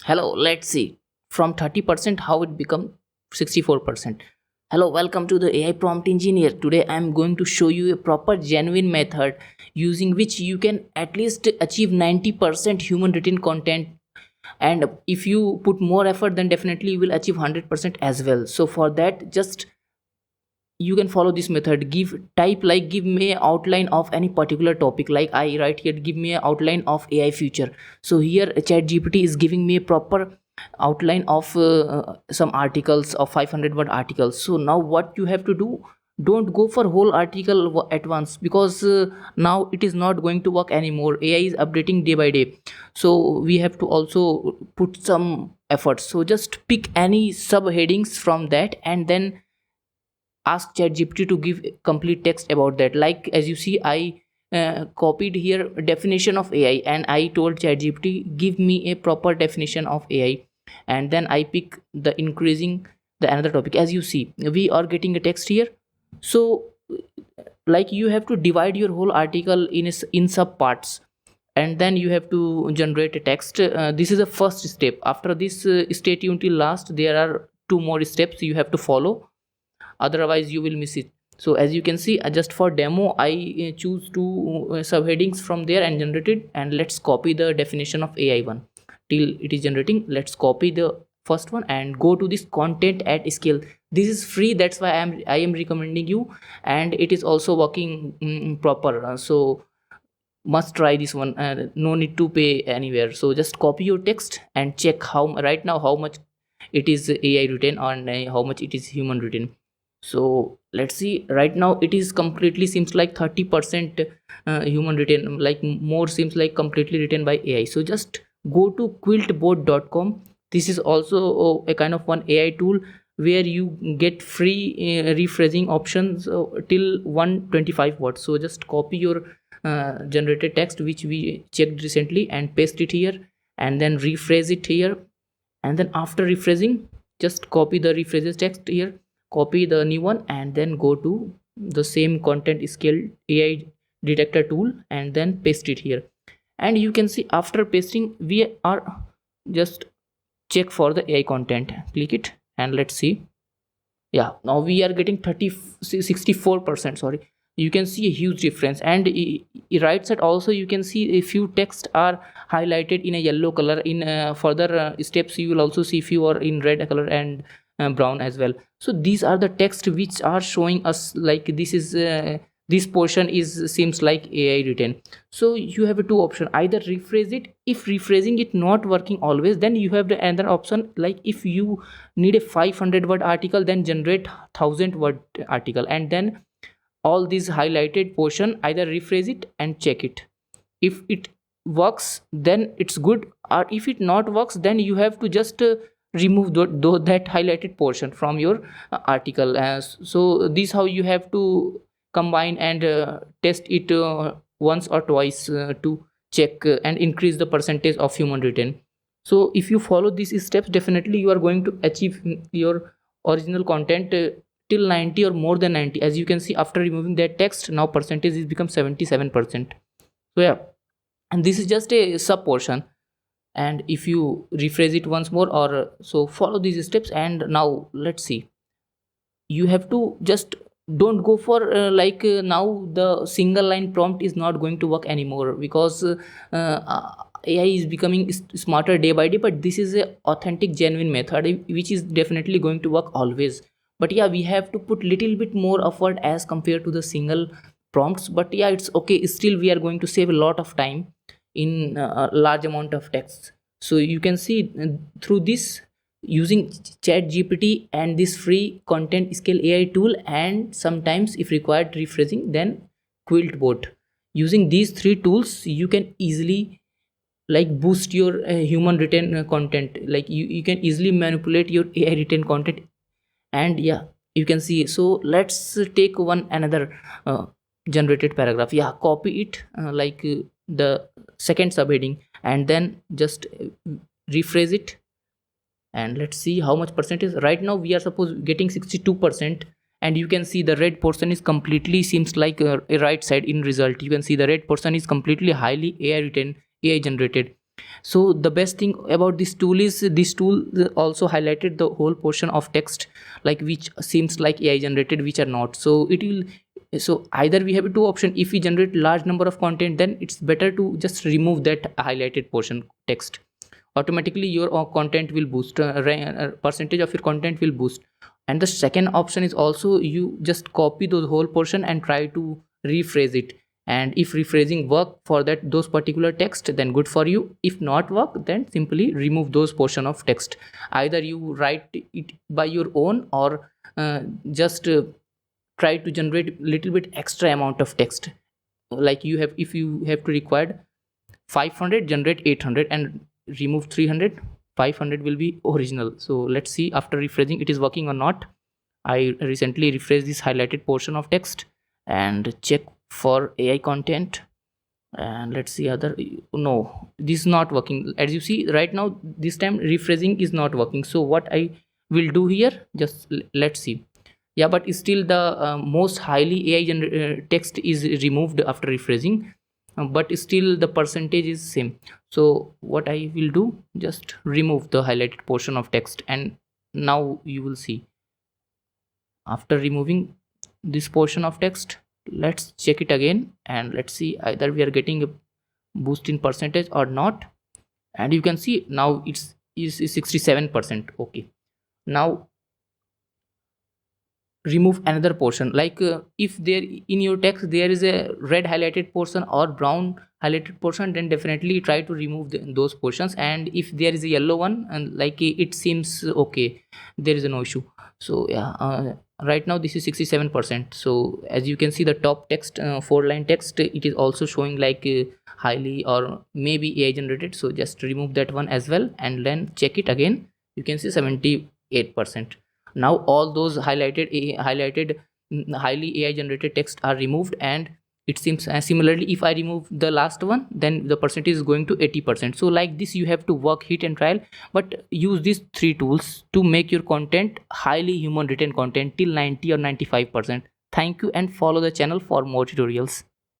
Hello, let's see. From 30% how it become 64%. Hello, welcome to the AI prompt engineer. Today I am going to show you a proper genuine method using which you can at least achieve 90% human written content, and if you put more effort then definitely you will achieve 100% as well. So for that, just you can follow this method. Give me an outline of any particular topic. Like I write here, give me an outline of AI future. So here ChatGPT is giving me a proper outline of some articles of 500 word articles. So now what you have to do, don't go for whole article at once, because now it is not going to work anymore. AI is updating day by day, so we have to also put some effort. So just pick any subheadings from that and then ask ChatGPT to give complete text about that. Like as you see, I copied here definition of AI, and I told ChatGPT give me a proper definition of AI, and then I pick the increasing the another topic. As you see, we are getting a text here. So like you have to divide your whole article in sub parts, and then you have to generate a text. This is the first step. After this, stay tuned till last. There are two more steps you have to follow, otherwise you will miss it. So as you can see, just for demo I choose two subheadings from there and generated. And let's copy the definition of AI one till it is generating. Let's copy the first one and go to this content at scale. This is free, that's why I am recommending you, and it is also working proper. So must try this one. No need to pay anywhere. So just copy your text and check how right now how much it is AI written and how much it is human written. So let's see, right now it is completely seems like 30% human written, like more seems like completely written by AI. So just go to quiltboard.com. This is also a kind of one AI tool where you get free rephrasing options till 125 words. So just copy your generated text which we checked recently and paste it here, and then rephrase it here. And then after rephrasing, just copy the rephrases text here, copy the new one, and then go to the same content scale AI detector tool and then paste it here. And you can see after pasting we are just check for the AI content, click it, and let's see. Yeah, now we are getting 64%, sorry. You can see a huge difference. And right side also you can see a few text are highlighted in a yellow color. In further steps you will also see few are in red color and brown as well. So these are the text which are showing us like this is this portion is seems like AI written. So you have a two option, either rephrase it. If rephrasing it not working always, then you have the another option. Like if you need a 500 word article, then generate 1000 word article, and then all these highlighted portion either rephrase it and check it. If it works then it's good, or if it not works then you have to just remove that highlighted portion from your article. So this how you have to combine and test it once or twice to check and increase the percentage of human written. So if you follow these steps, definitely you are going to achieve your original content till 90 or more than 90. As you can see, after removing that text, now percentage is become 77%. So yeah, and this is just a sub portion. And if you rephrase it once more, or so follow these steps. And now let's see, you have to just don't go for now the single line prompt is not going to work anymore, because AI is becoming smarter day by day. But this is a authentic genuine method which is definitely going to work always. But yeah, we have to put little bit more effort as compared to the single prompts. But yeah, it's okay, still we are going to save a lot of time in a large amount of text. So you can see through this, using ChatGPT and this free content scale AI tool, and sometimes if required rephrasing, then Quiltbot. Using these three tools you can easily like boost your human written content. Like you can easily manipulate your AI written content. And yeah, you can see. So let's take one another generated paragraph. Yeah, copy it the second subheading, and then just rephrase it. And let's see how much percentage. Right now we are suppose getting 62%, and you can see the red portion is completely seems like a right side in result. You can see the red portion is completely highly AI written, AI generated. So the best thing about this tool is this tool also highlighted the whole portion of text, like which seems like AI generated, which are not. So it will, so either we have two options. If we generate large number of content, then it's better to just remove that highlighted portion text. Automatically your content will boost, percentage of your content will boost. And the second option is also, you just copy those whole portion and try to rephrase it, and if rephrasing work for that those particular text, then good for you. If not work, then simply remove those portion of text. Either you write it by your own, or just try to generate little bit extra amount of text. Like you have, if you have to required 500, generate 800 and remove 300. 500 will be original. So let's see after rephrasing it is working or not. I recently rephrased this highlighted portion of text and check for AI content, and let's see other. No, this is not working. As you see right now, this time rephrasing is not working. So what I will do here, just let's see. Yeah, but still the most highly AI text is removed after rephrasing, but still the percentage is same. So what I will do, just remove the highlighted portion of text, and now you will see after removing this portion of text, let's check it again and let's see either we are getting a boost in percentage or not. And you can see now it's is 67%. Okay, now remove another portion, like if there in your text there is a red highlighted portion or brown highlighted portion, then definitely try to remove those portions. And if there is a yellow one, and like it seems okay, there is no issue. So yeah, right now this is 67%. So as you can see, the top text, 4-line text, it is also showing like highly or maybe AI generated. So just remove that one as well and then check it again. You can see 78%. Now all those highlighted highly AI generated text are removed, and it seems similarly if I remove the last one, then the percentage is going to 80%. So like this you have to work, hit and trial, but use these three tools to make your content highly human written content till 90 or 95%. Thank you, and follow the channel for more tutorials.